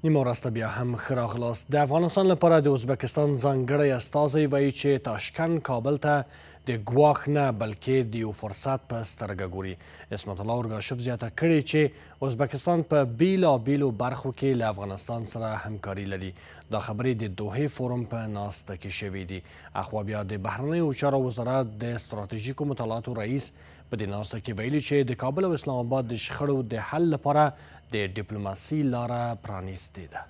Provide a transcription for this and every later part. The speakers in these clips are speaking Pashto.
نیمه وروسته بیا هم ښه راغلاست. د افغانستان لپاره د ازبکستان ځانګړی استازی وایي چې تاشکند کابل ته د ګواښ نه بلکې د یو فرصت په سترګه ګوري. عصمت الله اورګاشف زیاته کړې چې ازبکستان په بیلابیلو برخو کې له افغانستان سره همکاري لري. دا خبرې د دوحې فورم په ناسته کې شوې دي. اخوا بیا د بهرنیو چارو وزارت د ستراتیژیکو مطالعاتو رئیس په دې ناسته کې ویلي چې د کابل او اسلام آباد د شخړو د حل لپاره د ډیپلوماسي لاره پرانیستې ده.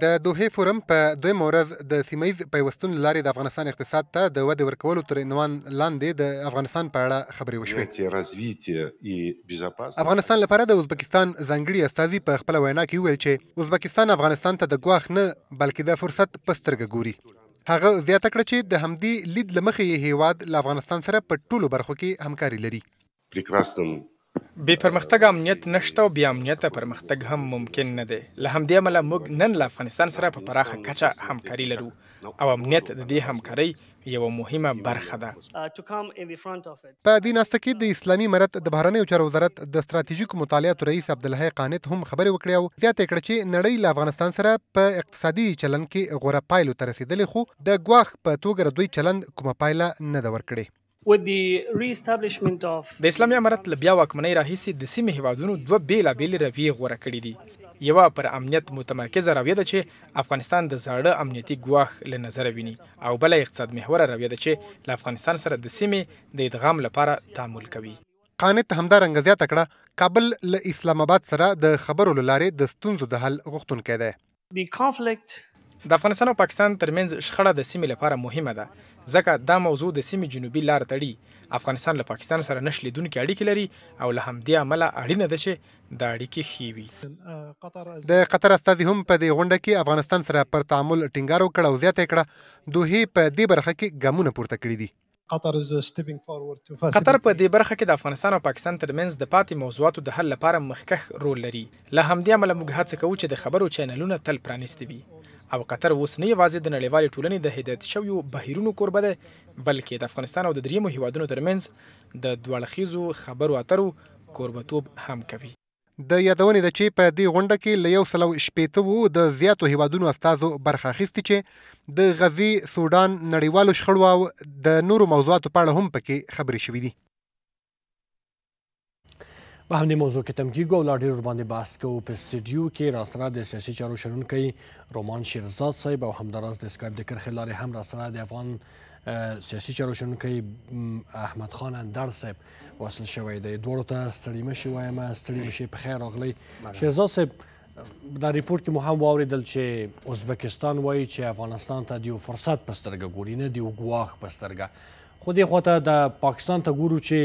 د دوحې فورم په دویمه ورځ د سیمه ییز پیوستون له لارې د افغانستان اقتصاد ته د ودې ورکولو تر عنوان لاندې د افغانستان په اړه خبرې وشوې. افغانستان لپاره د ازبکستان ځانګړي استازي په خپله وینا کې وویل چې ازبکستان افغانستان ته د ګواښ نه بلکې د فرصت په سترګه ګوري. هغه زیاته کړه چې د همدې لید له مخې یې هیواد له افغانستان سره په ټولو برخو کې همکاري لري. بې پرمختګ امنیت نشته او بې امنیته پرمختګ هم ممکن نه دی. له همدې امله موږ نن له افغانستان سره په پراخه کچه همکاري لرو او امنیت د دې همکارۍ یوه مهمه برخه ده. په دې ناسته کې د اسلامي امارت د بهرنیو چارو وزارت د ستراتیژیکو مطالعاتو رئیس عبدالحی قانت هم خبرې وکړې او زیاته کړه چې نړۍ له افغانستان سره په اقتصادي چلند کې غوره پایلو ته رسېدلې خو د ګواښ په توګه د دوی چلند کومه پایله نه ده ورکړې. د اسلامي امارت له بیا واکمنۍ راهیسې د سیمې هیوادونو دوه بېلابېلې رویې غوره کړي دي. یوه پر امنیت متمرکزه رویه ده چې افغانستان د زاړه امنیتي ګواښ له نظره ویني او بله اقتصاد محوره رویه ده چې له افغانستان سره د سیمې د ادغام لپاره تعامل کوي. قانت همدارنګه زیاته کړه کابل له اسلام آباد سره د خبرو له لارې د ستونزو د حل غوښتونکی دی. د افغانستان او پاکستان ترمنځ شخړه د سیمې لپاره مهمه ده ځکه دا موضوع د سیمې جنوبي لار تړي. افغانستان له پاکستان سره نه شلېدونکې اړیکې لري او له همدې امله اړینه ده چې دا اړیکې ښې وي. د قطر استازي هم په دې غونډه کې افغانستان سره پر تعامل ټینګار وکړ او زیاته کړه دوحې په دې برخه کې ګامونه پورته کړي دي. قطر په دې برخه کې د افغانستان او پاکستان ترمنځ د پاتې موضوعاتو د حل لپاره مخکښ رول لري. له همدې امله موږ هڅه کوو چې د خبرو چینلونه تل پرانیستي وي او قطر اوس نه یوازې د نړیوالې ټولنې د هدایت شویو بهیرونو کوربه ده بلکې د افغانستان او د دریمو هیوادونو ترمنځ د دواړخیزو خبرو اترو کوربتوب هم کوي. د یادونې ده چې په دې غونډه کې له 160 د زیاتو هیوادونو استازو برخه اخیستې چې د غزې، سودان، نړیوالو شخړو او د نورو موضوعاتو په اړه هم پکې خبرې شوې دي. په همدې موضوع کې تم کېږو او لا ډېر ورباندې بحث کوو. په سټډیو کې راسره د سیاسي چارو شنونکی رومان شیرزاد صاحب او همداراز د سکایپ د کرښې لارې هم راسره د افغان سیاسي چارو شنونکی احمد خان اندړ صاحب وصل شوی دی. دواړو ته ستړي مه شئ وایم، ستړي مه شئ، په خیر راغلی. شیرزاد صاحب دا ریپورټ کې مو هم واورېدل چې ازبکستان وایي چې افغانستان ته د یو فرصت په سترګه ګوري نه د یو ګواښ په سترګه. خو دې خواته د پاکستان ته ګورو چې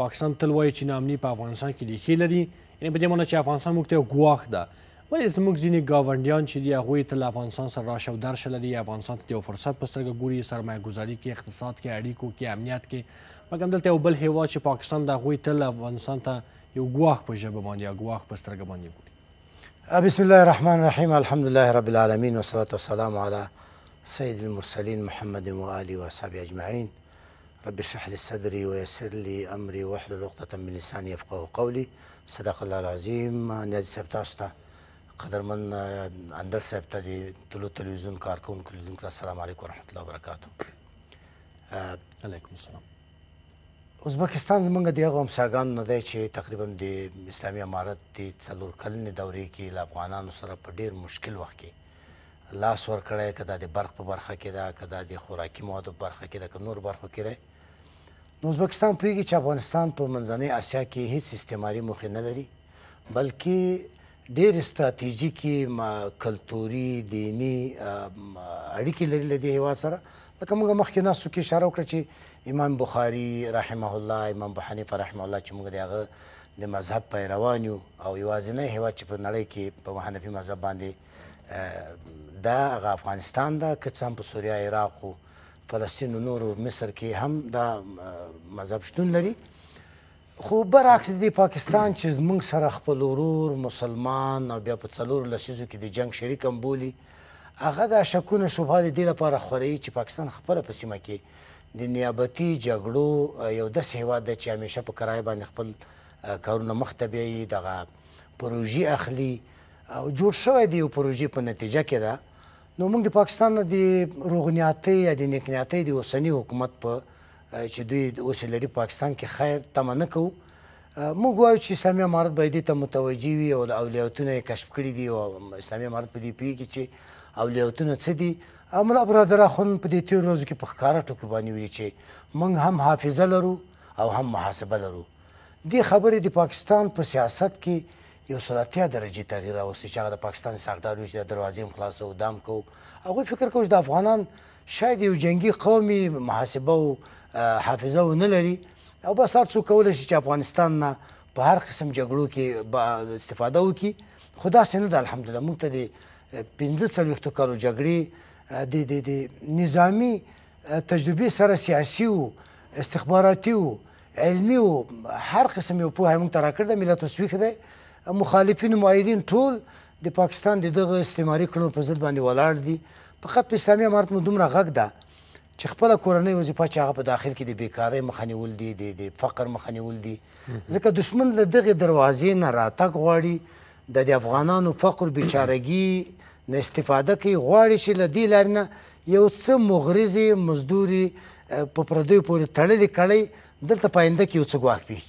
پاکستان تل وایي چې ناامني په افغانستان کې ریښې لري، یعنې په دې معنی چې افغانستان موږ ته یو ګواښ ده. ولې زموږ ځینې ګاونډیان چې دي هغوی تل افغانستان سره راشه او درشه لري، افغانستان ته یو فرصت په سترګه ګوري، سرمایه ګذاري کې، اقتصاد کې، اړیکو کې، امنیت کې، مګر دلته یو بل هیواد چې پاکستان د هغوی تل افغانستان ته یو ګواښ په ژبه باندې یا ګواښ په سترګه باندې ګوري. بسم الله الرحمن الرحیم، الحمد لله رب العالمین والصلاة والسلام علی سید المرسلین محمد و آله و اصحابه اجمعین. رب اشرح لي صدري ويسر لي امري واحلل عقدة من لساني يفقهوا قولي. صدق الله العظیم. نیازي صاحب تاسو ته، قدرمن اندړ صاحب ته، د طلوع تلویزیون کارکونکو لیدونکو ته السلام علیکم ورحمة الله وبرکاته. علیکم السلام. ازبکستان زموږ د هغو همسایګانو نه دی چې تقریبا د اسلامي امارت د 4 کلنې دورې کې له افغانانو سره په ډېر مشکل وخت کې لاس ورکړی، که دا د برق په برخه کې ده، که دا د خوراکي موادو په برخه کې ده، که نور برخو کې دی. نو ازبکستان پوهېږي چې افغانستان په منځنۍ اسیا کې هیڅ استعماري موخې نه لري بلکې ډېر ستراتیژیکې، کلتوري، دیني اړیکې لري له دې هېواد سره. لکه موږ مخکې ناستو کې اشاره وکړه چې امام بخاري رحمه الله، امام ابو حنیفه رحمه الله چې موږ د هغه د مذهب پیروان یو او یوازینی هېواد چې په نړۍ کې په حنفي مذهب باندې دا هغه افغانستان ده، که څه هم په سوریه، عراق و فلسطین و نورو مصر کې هم دا مذهب شتون لري. خو برعکس د پاکستان چې زموږ سره خپل ورور مسلمان او بیا په 4 لسیزو کې د جنګ شریک هم بولي، هغه دا شکونه شبهات د دې لپاره خوروي چې پاکستان خپله په سیمه کې د نیابتي جګړو یو داسې هېواد دی چې همیشه په کرایه باندې خپل کارونه مخ ته بیایي، دغه پروژې اخلي او جوړ شوی دی یو پروژې په نتیجه کې ده. نو موږ د پاکستان نه د روغنیاتۍ یا د نیکنیاتۍ د اوسني حکومت په چې دوی اوس لري پاکستان کې خیر تمه نه کوو. موږ وایو چې اسلامي امارت باید دې ته متوجه وي او اولیتونه یې کشف کړي دي او اسلامي امارت په دې پوهېږي چې اولیتونه څه دي. ملا برادر اخوند په دې تېرو ورځو کې په ښکاره ټکو باندې ویلي چې موږ هم حافظه لرو او هم محاسبه لرو. دې خبرې د پاکستان په سیاست کې یو 180 درجې تغییر راوستی چې هغه د پاکستان ساقدار وي چې د دروازې هم خلاصو دام کوو. هغوی فکر کوي چې د افغانان شاید یو جنګي قومي محاسبه او حافظه ونه لري او بس هر څوک کولی شي چې افغانستان نه په هر قسم جګړو کې استفاده وکړي. خو داسې نه ده. الحمدلله موږ ته د 45 کالو جګړې د نظامي تجربې سره سیاسي و استخباراتي و علمي و هر قسم یو پوهه موږ ته راکړې ده. ملت اوس ویښ دی. مخالفین معایدین ټول د پاکستان د دغه استعماري کړنو په ضد باندې ولاړ دي. فقط په اسلامي امارت مو دومره غږ ده چې خپله کورنۍ وظیفه چې هغه په داخل کې د بیکارۍ مخه نیول دي د فقر مخه نیول دي. ځکه دشمن له دغې دروازې نه راتګ غواړي د افغانانو فقر بیچارګي نه استفاده کوي. غواړي چې له دې لارې نه یو څه مغرضې مزدوري په پردیو پورې تړلې کړی دلته په آینده کې یو څه ګواښ پېښ.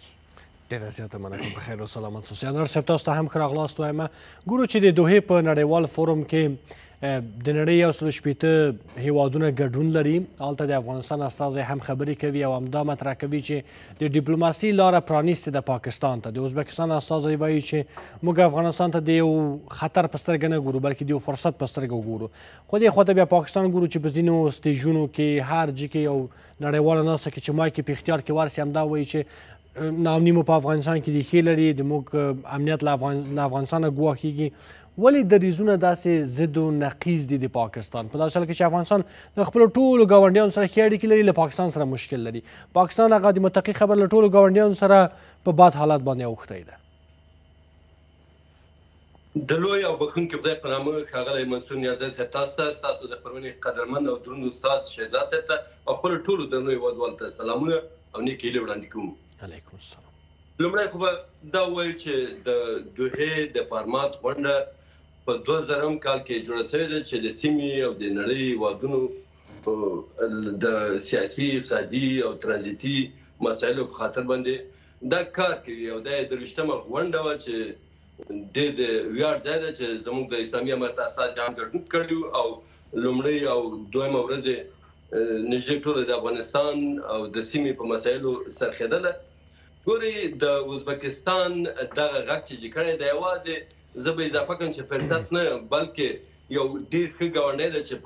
ډېره زیاته مننه. په خیر او سلامت اوسئ. انور صاحب تاسو ته هم ښه راغلاست وایم. ګورو چې د دوحې په نړیوال فورم کې د نړۍ 180 هیوادونه ګډون لري. هلته د افغانستان استازی هم خبرې کوي او همدا مطرح کوي چې د ډیپلوماسي لاره پرانیستې ده پاکستان ته. د ازبکستان استازی وایي چې موږ افغانستان ته د یو خطر په سترګه نه ګورو بلکې د یو فرصت په سترګه ګورو. خو دې خواته بیا پاکستان ګورو چې په ځینو سټیجونو کې هر جي کې یو نړیواله ناسته کې چې مایک په اختیار کې ورسي همدا وایي چې ناامني مو په افغانستان کې ریښې لري. د موږ امنیت له افغانستانه ګواښېږي. ولې دریځونه داسې ضد و نقیض دي د پاکستان په داسې حال کې چې افغانستان د خپلو ټولو ګاونډیانو سره ښې اړیکې لري له پاکستان سره مشکل لري. پاکستان هغه د متقي خبر له ټولو ګاونډیانو سره په بد حالت باندې اوښتی ده. د لوی او بخښونکي خدای په نامه ښاغلی منصور نیازی صاحب تاسو ته ستاسو د خپرونې قدرمن او دروند استاد شهزاد صاحب ته او خپلو ټولو درنو هېوادوالو ته سلامونه او نیکې هیلې وړاندې کوم. علیکم السلام. لومړی خو به دا ووایو چې د دوحې د فارمات غونډه په 2000 کال کې جوړه شوې ده چې د سیمې او د نړۍ هېوادونو د سیاسي اقتصادي او ترانزیتي مسایلو په خاطر باندې دا کار کوي او دا یې 23مه غونډه وه چې ډېر د ویاړ ځای ده چې زموږ د اسلامي امارت استازي هم ګډون کړي او لومړۍ او دویمه ورځ نږدې ټوله د افغانستان او د سیمې په مسایلو سرخېدله. ګورئ د ازبکستان دغه غږ چې کړی دی یوازې زه به اضافه کړم چې فرصت نه بلکې یو ډېر ښه ګاونډی دی چې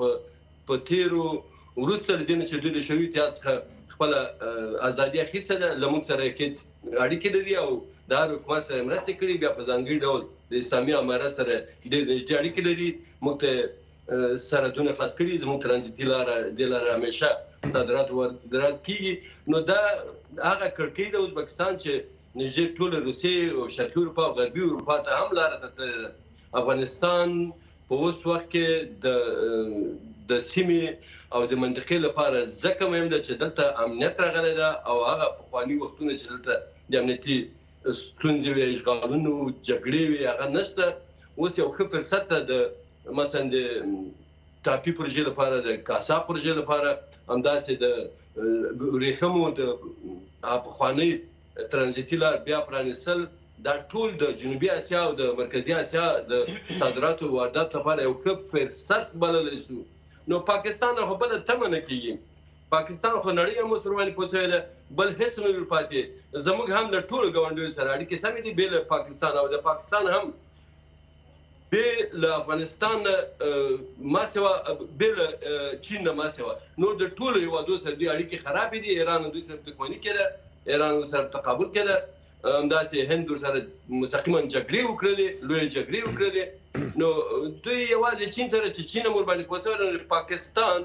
په تېرو وروسته له دې نه چې دوی د شوي اتحاد څخه خپله ازادي اخیستې ده له موږ سره اړیکې لري او د هر حکومت سره مرستې کړي. بیا په ځانګړي ډول د اسلامي امارت سره ډېر نږدې اړیکې لري. موږ ته سرحدونه خلاص کړي. زموږ ترانزیتي لاره دې لاره همیشه صادرات واردات کېږي. نو دا هغه کړکۍ د ازبکستان چې نږدې ټوله روسیې او شرقي اروپا او غربي اروپا ته هم لاره ده. افغانستان په اوس وخت کې د سیمې او د منطقې لپاره ځکه مهم ده چې دلته امنیت راغلی ده او هغه پخواني وختونه چې دلته د امنیتي ستونزې وي اشغالونو جګړې وي هغه نشته. اوس یو ښه فرصت ده د مثلا د ټاپي پروژې لپاره د کاسا پروژې لپاره همداسې د ورېښمو د پخوانۍ ترانزیتي لار بیا پرانیستل دا ټول د جنوبي اسیا او د مرکزي اسیا د صادراتو واردات لپاره یو ښه فرصت بللی شو. نو پاکستان خو بله تمه نه کېږي. پاکستان خو نړۍ هم اوس ورباندې پوه شوې ده بل هېڅ نه وي پاتې. زموږ هم له ټولو ګاونډیو سره اړیکې سمې دي بې له پاکستان او د پاکستان هم بې له افغانستان نه ما سوا بې له چین نه ما سوا نور د ټولو هېوادو سره دوی اړیکې خرابې دي. ایران دوی سره دښمني کېده. ایران سره تقابل کېده. همداسې هند سره مستقیما جګړې وکړلې لویې جګړې وکړلې. نو دوی یوازې چین سره چې چین هم ورباندې پوه شوی پاکستان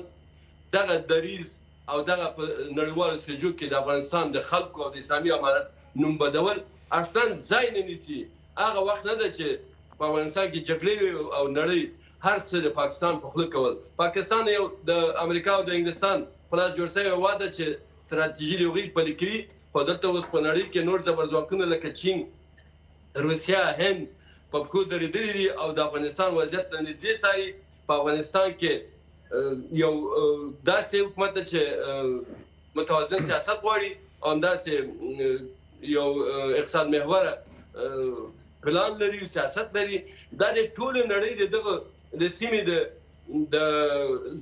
دغه دریځ او دغه په نړیوالو سټیجو کې د افغانستان د خلکو او د اسلامي امارت نوم بدول اصلا ځای نه نیسي. هغه وخت نه ده چې په افغانستان کې جګړې او نړۍ هر څه د پاکستان په خوله کول. پاکستان یو د امریکا او د انګلستان په لاس جوړ شوی هېواد ده چې ستراتیژي د هغوی پلي کوي. خو دلته اوس په نړۍ کې نور زبرځواکونه لکه چین، روسیه، هند په پښو درېدلي دي او د افغانستان وضعیت له نږدې څاري. په افغانستان کې یو داسې حکومت ده چې متوازن سیاست غواړي او همداسې یو اقتصاد محوره پلان لري، سیاست لري. دا د ټولې نړۍ د دغه د سیمې د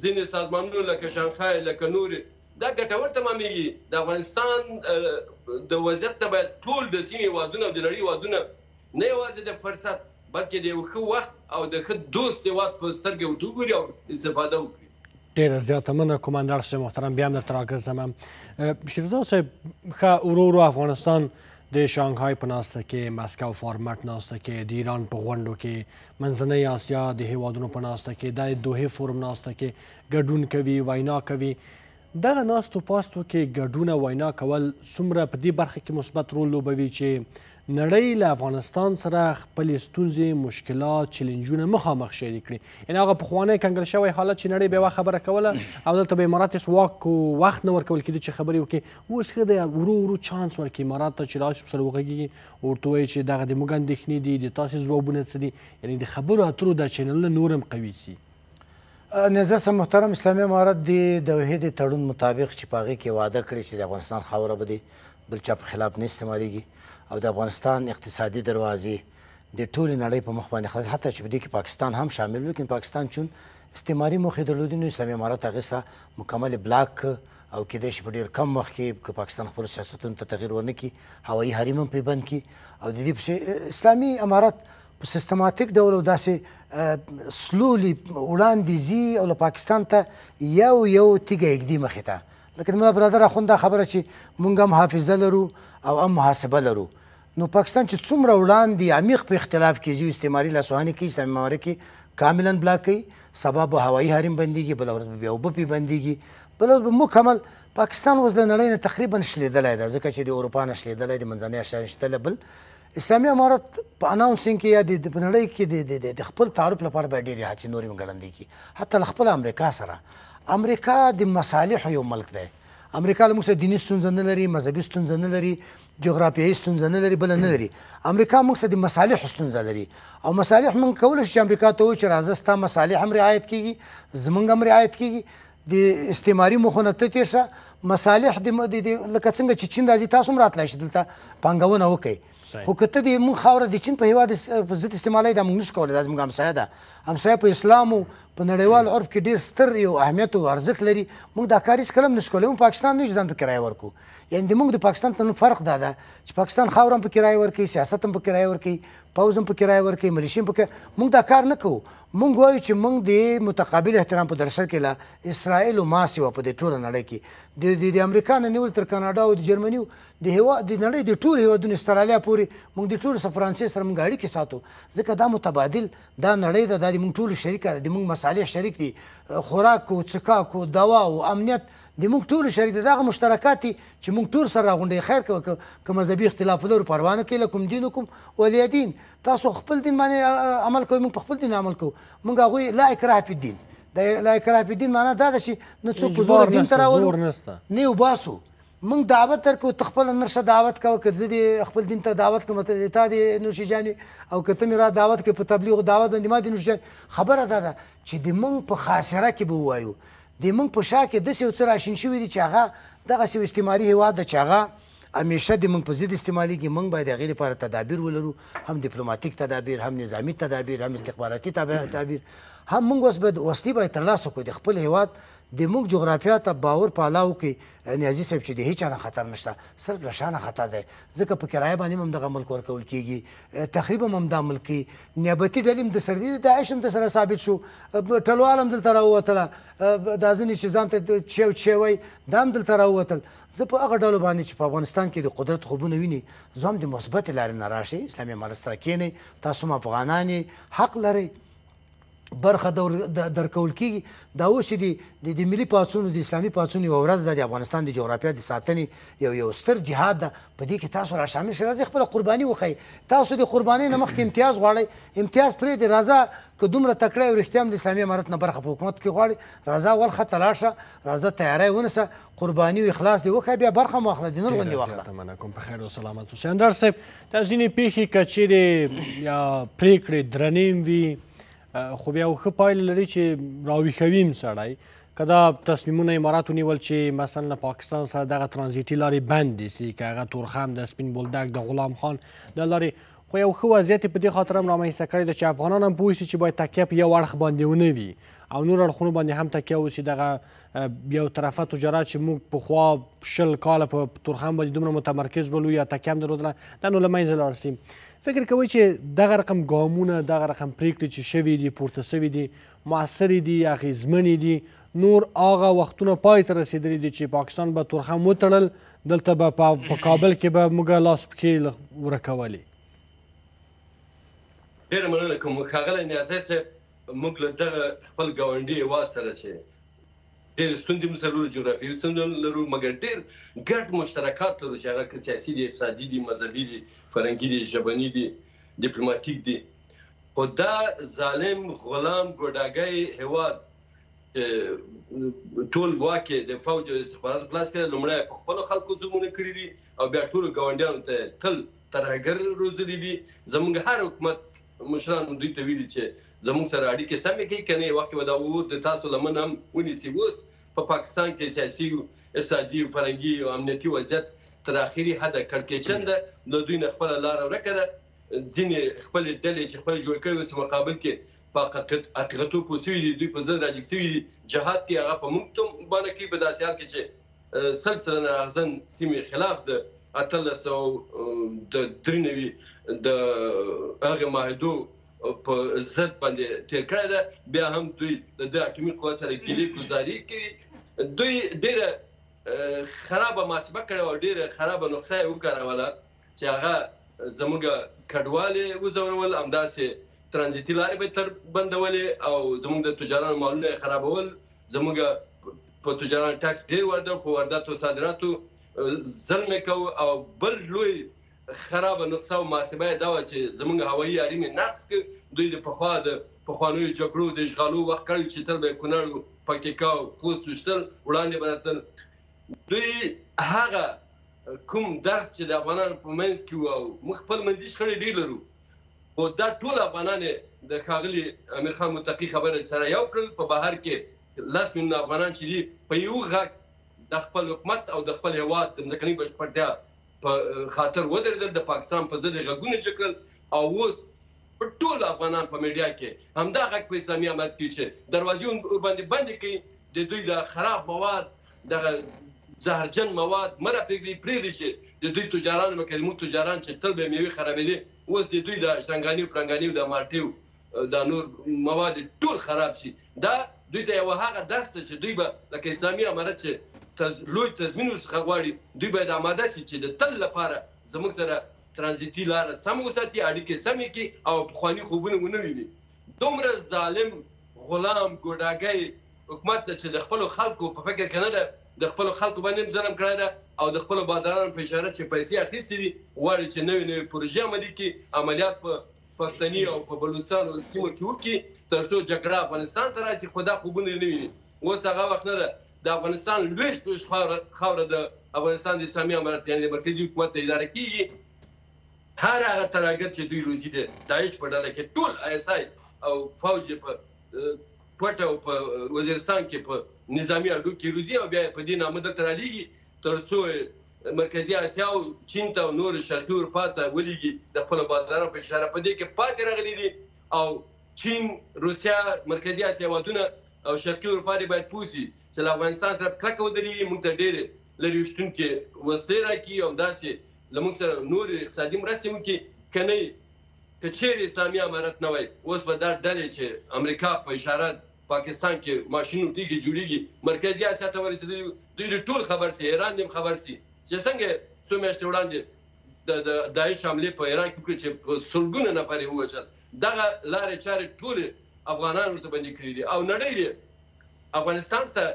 ځینې سازمانونو لکه شانګهای لکه نورې دا ګټور تمامېږي. د افغانستان د وضعیت نه باید ټول د سیمې هېوادونه او د نړۍ هېوادونه نه یوازې د فرصت بلکې د یو ښه وخت او د ښه دوست هېواد په سترګې ورته وګوري او استفاده وکړي. ډېره زیاته مننه کومندر صاحب محترم، بیا هم درته راګرځم. شیرزاد صاحب، ښه ورو ورو افغانستان د شانګهای په ناسته کې، مسکو فارمټ ناسته کې، د ایران په غونډو کې، منځنۍ اسیا د هیوادونو په ناسته کې، د دوحې فورم ناسته کې ګډون کوي، وینا کوي. دغه ناستو پاستو کې ګډون وینا کول څومره په دې برخه کې مثبت رول لوبوي چې نړۍ له افغانستان سره خپلې ستونزې، مشکلات، چیلنجونه مخامخ شریک کړي؟ یعنې هغه پخوانی کنګل شوی حالت چې نړۍ به یوه خبره کوله او دلته به امارات هېڅ واک و وخت نه ورکول کېده چې خبرې وکړي. اوس ښه دی ورو ورو چانس ورکړي امارات ته چې راشي ورسره وغږېږي، ورته ووایي چې دغه د موږ اندېښنې دي، د تاسې ځوابونه څه دي. یعنې د خبرو اترو دا چینلونه نور هم قوي سي. نظر صاحب محترم، اسلامي امارت د دوحې د تړون مطابق چې په هغې کې وعده کړې چې د افغانستان خاوره به د بل چا په خلاف نه استعمالېږي او د افغانستان اقتصادي دروازې د ټولې نړۍ په مخ باندې خلاص، حتی چې په دې کې پاکستان هم شامل و، لیکن پاکستان چون استعماري موخې درلودې نو اسلامي امارت هغې سره مکمل بلاک او کېدای شي په ډېر کم وخت کې که پاکستان خپلو سیاستونو ته تغییر ورنه کړي، هوایي حریم هم پرې بند کړي او د دې پسې اسلامي امارت په سیستماتیک ډول او داسې سلولي وړاندې ځي او له پاکستان ته یو تیږه ږدي مخې ته. لکه د ملا برادر اخوند دا خبره چې موږ هم حافظه لرو او هم محاسبه لرو، نو پاکستان چې څومره وړاندې عمیق په اختلاف کې ځي، استعماري لاسوهنې کوي، اسلامي امارت کې کاملا بلاک کوي، سبا به هوایي حریم بندېږي، بله ورځ به بیا اوبه پرې بندېږي، بله ورځ به مکمل پاکستان اوس له نړۍ نه تقریبا شلېدلی ده، ځکه چې د اروپا نه شلېدلی، د منځنۍ اسیا نه شلېدلی. بل اسلامي امارت په اناونسینګ کې یا په نړۍ کې د خپل تعارف لپاره به ډېرې هڅې نورې هم ګړندۍ کړي، حتی له خپله امریکا سره. امریکا د مصالحو یو ملک دی. امریکا له موږ سره دیني ستونزه نه لري، مذهبي ستونزه نه لري، جغرافیایي ستونزه نه لري، بله نه لري. امریکا موږ سره د مصالحو ستونزه لري او مصالح موږ کولی شو چې امریکا ته ووایو چې راځه ستا مصالح هم رعایت کېږي، زموږ هم رعایت کېږي، د استعماري موخو نه ته تېر شه، مصالح لکه څنګه چې چین راځي تاسو هم راتلی شئ دلته پانګونه وکئ. خو که ته د موږ خاوره د چین په هېواد په ضد استعمالوي دا موږ نشو کولی، دا زموږ همسایه ده. همسایه په اسلام او په نړیوال عرف کې ډېر ستر یو اهمیت او ارزښت لري. موږ دا کار هېڅکله هم نشو کولی. موږ پاکستان نه یو ځان په کرایه ورکړو. یعنې د موږ د پاکستان تر فرق دا ده چې پاکستان خاوره هم په کرایه ورکوي، سیاست هم په کرایه ورکوي، پوځ هم په کرایه ورکوي، ملیشې هم په کرایه. موږ دا کار نه کوو. موږ وایو چې موږ د متقابل احترام په درشل کې له اسرائیلو ماسې وه په دې ټوله نړۍ کې، د امریکا نه نیول تر کاناډا او د جرمني د نړۍ د ټولو هېوادونو استرالیا پورې موږ د ټولو سره فرانسې سره موږ اړیکې ساتو، ځکه دا متبادل دا نړۍ ده، دا د موږ ټولو شریکه ده، د موږ مصالح شریک دي، خوراک او څښاک او دوا او امنیت د موږ ټولو شریک دي. دغه مشترکات دي چې موږ ټول سره راغونډوي. خیر که مذهبي اختلاف لرو پروا نه کوي، لکم دینکم ولی دین، تاسو خپل دین باندې عمل کوئ، موږ په خپل دین عمل کوو. موږ هغوی لا اکراه فی الدین، د لا اکراه فی الدین معنا دا ده چې نه څوک په زوره دین ته راولو نه یې وباسو. موږ دعوت درکوو، ته خپله نرشه دعوت کوه، که زه د خپل دین ته دعوت کوم تا د نوشیجانې او که ته مې را دعوت کوې په تبلیغ دعوت باندې ما د نوشیجانې. خبره دا ده چې د موږ په خاصره کې به ووایو، د موږ په شا کې داسې یو څه راشین شوي دي چې هغه دغسې یو استعماري هېواد ده چې هغه همیشه د موږ په ضد استعمالېږي. موږ باید د هغې لپاره تدابیر ولرو، هم ډیپلوماتیک تدابیر، هم نظامي تدابیر، هم استخباراتي تدابیر. هم موږ اوس باید وسلې باید ترلاسه کړو د خپل هېواد د موږ جغرافیا ته باور پالا وکړي. نیازي صاحب چې د هېچا نه خطر نشته، صرف له شانه خطر دی، ځکه په کرایه باندې هم دغه ملک ورکول کېږي، تخریب هم دا ملک کوي، نیابتي ډلې هم د سره دي، داعش هم درسره ثابت شو، ټلوال هم دلته راووتله، دا ځینې چې ځان ته چیو وایي دا هم دلته راووتل. زه په هغه ډلو باندې چې په افغانستان کې د قدرت خوبونه ویني، زه هم د مثبتې لارې نه راشئ، اسلامي امارت سره کښېنئ، تاسو هم افغانان یې، حق لرئ برخه درکول کېږي. دا اوس چې د ملي پاڅون د اسلامي پاڅون یوه ورځ ده د افغانستان د جغرافیه د ساتنې یو ستر جهاد ده. په دې کې تاسو را شامل شئ، راځئ خپله قرباني وښیئ. تاسو د قربانۍ نه مخکې امتیاز غواړئ، امتیاز پرېږدئ، راځه که دومره تکړه او رښتیا هم د اسلامي امارت نه برخه په حکومت کې غواړئ، راځه اول خط ته لاړ شه، راځه تیاری ونیسه، قرباني او اخلاص دې وښیه، بیا برخه مو واخله، د نور غوندې واخله. زیاته مننه کوم. په خیر او سلامت اوسئ. اندر صاحب، دا ځینې پیښې که چیرې یا پرېکړې درنې وي خو بیا ښه پایله لري چې راویښوي م سړی، که دا تصمیمونه امارات ونیول چې مثلا له پاکستان سره دغه ترانزیتي لارې بندې سي، که هغه تورخم د سپین بولدک د غلام خان د لارې، خو یو ښه وضعیت یې په دې خاطر هم رامنځته کړی ده چې افغانان هم پوه سي چې باید تکیه په یو اړخ باندې ونه وي او نور اړخونو باندې هم تکیه وسي. دغه یو طرفه تجارت چې موږ پخوا 20 کاله په تورخم باندې دومره متمرکز ولو یا تکیه هم درلودله، دا نو له منځه لاړ سي. فکر کوئ چې دغه رقم ګامونه، دغه رقم پرېکړې چې شوي دي، پورته سوي دي، مؤثرې دي، اغېزمنې دي، نور هغه وختونه پای ته رسېدلي دي چې پاکستان به تورخم وتړل، دلته به په کابل کې به موږ لاس پښې ورکولې؟ ډېره مننه کوم ښاغلی نیازی صاحب. موږ له دغه خپل ګاونډي هېواد سره چې ډېرې ستونزې موږ سره لرو، جغرافیوي ستونزې لرو، مګر ډېر ګډ مشترکات لرو چې هغه که سیاسي دي، اقتصادي دي، مذهبي دي، فرهنګي دي، ژبني دي، ډیپلوماتیک دي. خو دا ظالم غلام ګوډاګی هېواد ټول واک یې د فوج او استخباراتو په لاس کې ده. لومړی په خپلو خلکو ظلمونه کړي دي او بیا ټولو ګاونډیانو ته تل ترهګر روزلي دي. زموږ هر حکومت مشرانو دوی ته ویلي چې زموږ سره اړیکې سمې کړي، که نه یې وخت کې به دا اور د تاسو لمن هم ونیسي. اوس په پاکستان کې سیاسي، اقتصادي، فرهنګي او امنیتي وضعیت تر اخري حده کړکېچن ده. له دوی نه خپله لاره ورکه ده. ځینې خپلې ډلې چې خپلې جوړ کړي اوس مقابل کې په حقیقتو پوه سوي دي، دوی په زړه راجګ سوي دي. جهاد کې هغه په موږ باندې کوي په داسې حال کې چې 100 سلنه اغزن سیمې خلاف د 1893 د هغې معاهدو په ضد باندې تیر کړی ده. بیا هم دوی د اټومي قوه سره ګیلې ګزاري کوي. دوی ډېره خرابه محاسبه کړې وه، ډېره خرابه نسخه یې وکاروله چې هغه زموږ کډوال یې وځورول، همداسې ترانزیتي لارې به یې تر بندولې او زموږ د تجارانو مالونه یې خرابول. زموږ په تجارانو ټکس ډېر ورده، په وارداتو او صادراتو ظلم یې کوو. او بل لوی خرابه نسخه او محاسبه یې دا وه چې زموږ هوایي حریم یې نقص کړ. دوی د پخوانیو جګړو د اشغالو وخت کړی چې تل به یې کونړ، پکتیکا او خوست ویشتل، وړاندې به راتلل. دوی هغه کوم درس چې د افغانانو په منځ کې و او موږ خپل منځي شخړې ډېر لرو، خو دا ټول افغانان د ښاغلي امیر خان متقي خبره سره یو کړل. په بهر کې 10 میلیونه افغانان چې دي په یو غږ د خپل حکومت او د خپل هېواد د ځمکنۍ بشپړتیا په خاطر ودرېدل، د پاکستان په ضد یې غږونه جګ کړل. او اوس ټول افغانان په میډیا کې همدا غږ په اسلامي امارت کې چې دروازې ورباندې بندې کوي، د دوی د خراب مواد، دغه زهرجن مواد مه راپرېږدئ، پرېږدئ چې د دوی تجاران لکه زموږ تجاران چې تل به یې میوې خرابېدې، اوس د دوی د شرنګاني او پړنګاني او د مالټې دا نور مواد ټول خراب شي. دا دوی ته یوه هغه درس ده چې دوی به لکه اسلامي امارت چې لوی تضمین ورڅخه غواړي، دوی باید آماده شي چې د تل لپاره زموږ سره ترانزیتي لاره سم وساتي، اړیکې سمې کړي او پخواني خوبونه ونه ویني. دومره ظالم غلام ګوډاګی حکومت ده چې د خپلو خلکو په فکر کې نه ده، د خپلو خلکو باندې هم ظلم کړی ده او د خپلو بادارانو په اشاره چې پیسې اخیستې دي، غواړي چې نوې نوې پروژې عملي کړي، عملیات په پښتني او په بلوچستان او سیمو کې وکړي تر څو جګړه افغانستان ته راشي. خو دا خوبونه یې نه ویني. اوس هغه وخت نه ده. د افغانستان لویشت خاوره د افغانستان د اسلامي امارت یعنې د مرکزي حکومت ته اداره کېږي. هر هغه ترهګر چې دوی روزي د داعش په ډله کې ټول ISI او فوج په پټه او په وزیرستان کې په نظامي اډو کې روزي او بیا په دې نامه دلته رالیږي تر څو مرکزي اسیا او چین ته او نور شرقي اروپا ته ولیږي. د خپلو بادارانو په اشاره په دې کې پاتې راغلي دي او چین، روسیا، مرکزي اسیا هېوادونه او شرقي اروپا دې باید پوه شي چې له افغانستان سره کلکه ودرېږي، موږ ته ډېرې لرې ویشتونکې وسلې راکړي او همداسې له موږ سره نورې اقتصادي مرستې وکړي. که نه که چیرې اسلامي امارت نه وای، اوس به دا ډلې چې امریکا په اشاره پاکستان کې ماشینونه ټیږي جوړېږي مرکزي اسیا ته ورسېدلي، دوی ټول خبر سي، ایران هم خبر سي چې څنګه څو میاشتې وړاندې د داعش حملې په ایران کې وکړې چې په سلګونه نفر یې ووژل. دغه لارې چارې ټولې افغانان ورته بندي کړي دي او نړۍ افغانستان ته